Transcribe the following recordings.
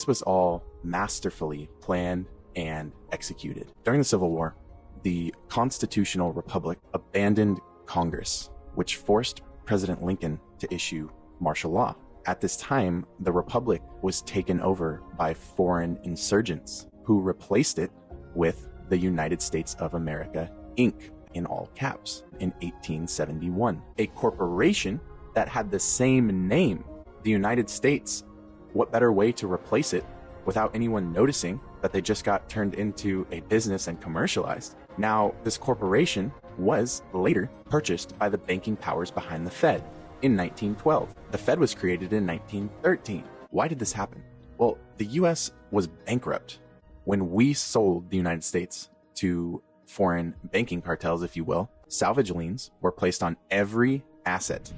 This was all masterfully planned and executed. During the Civil War, the Constitutional Republic abandoned Congress, which forced President Lincoln to issue martial law. At this time, the Republic was taken over by foreign insurgents who replaced it with the United States of America, Inc., in all caps, in 1871. A corporation that had the same name, the United States. What better way to replace it without anyone noticing that they just got turned into a business and commercialized? Now, this corporation was later purchased by the banking powers behind the Fed in 1912. The Fed was created in 1913. Why did this happen? Well, the US was bankrupt when we sold the United States to foreign banking cartels, if you will. Salvage liens were placed on every asset.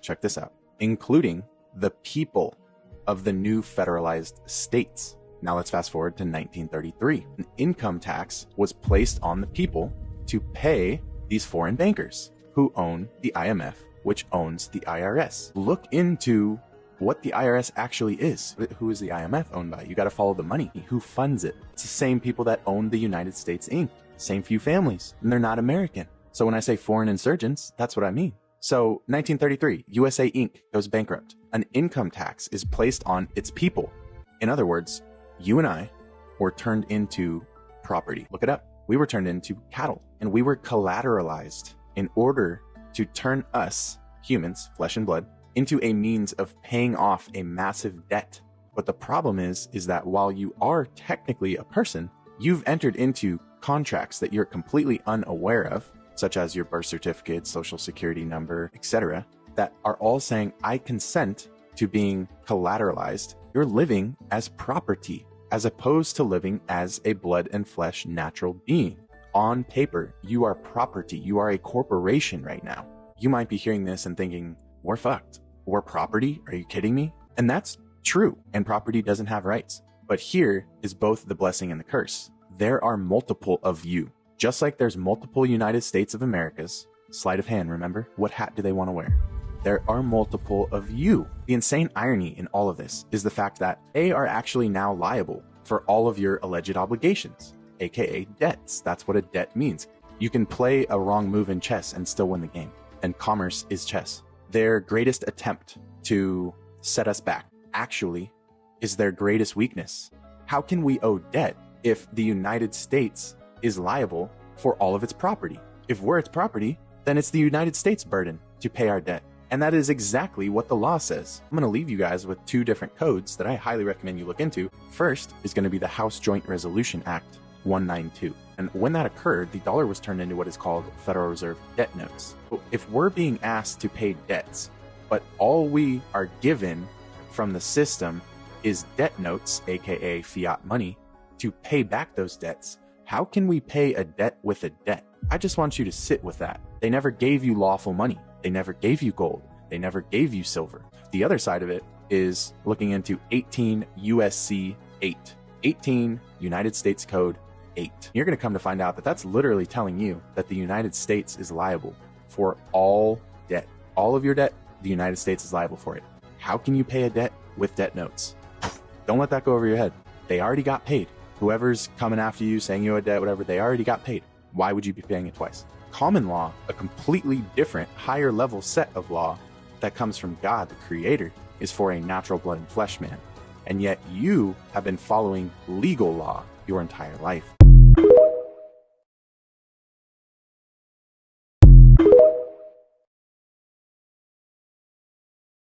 Check this out, including the people of the new federalized states. Now let's fast forward to 1933. An income tax was placed on the people to pay these foreign bankers who own the IMF, which owns the IRS. Look into what the IRS actually is. Who is the IMF owned by? You got to follow the money. Who funds it? It's the same people that own the United States Inc. Same few families, and they're not American. So when I say foreign insurgents, that's what I mean. So 1933, USA Inc. goes bankrupt. An income tax is placed on its people. In other words, you and I were turned into property. Look it up. We were turned into cattle, and we were collateralized in order to turn us, humans, flesh and blood, into a means of paying off a massive debt. But the problem is that while you are technically a person, you've entered into contracts that you're completely unaware of, such as your birth certificate, social security number, etc., that are all saying, I consent to being collateralized. You're living as property, as opposed to living as a blood and flesh natural being. On paper, you are property. You are a corporation right now. You might be hearing this and thinking, we're fucked. We're property? Are you kidding me? And that's true. And property doesn't have rights. But here is both the blessing and the curse. There are multiple of you. Just like there's multiple United States of Americas. Sleight of hand, remember? What hat do they want to wear? There are multiple of you. The insane irony in all of this is the fact that they are actually now liable for all of your alleged obligations, aka debts. That's what a debt means. You can play a wrong move in chess and still win the game. And commerce is chess. Their greatest attempt to set us back actually is their greatest weakness. How can we owe debt if the United States is liable for all of its property? If we're its property, then it's the United States' burden to pay our debt. And that is exactly what the law says. I'm going to leave you guys with two different codes that I highly recommend you look into. First is going to be the House Joint Resolution Act 192. And when that occurred, the dollar was turned into what is called Federal Reserve debt notes. So if we're being asked to pay debts, but all we are given from the system is debt notes, aka fiat money, to pay back those debts, how can we pay a debt with a debt? I just want you to sit with that. They never gave you lawful money. They never gave you gold. They never gave you silver. The other side of it is looking into 18 USC 8, 18 United States Code 8. You're going to come to find out that that's literally telling you that the United States is liable for all debt. All of your debt, the United States is liable for it. How can you pay a debt with debt notes? Don't let that go over your head. They already got paid. Whoever's coming after you, saying you owe a debt, whatever, they already got paid. Why would you be paying it twice? Common law, a completely different, higher level set of law that comes from God, the Creator, is for a natural blood and flesh man. And yet you have been following legal law your entire life.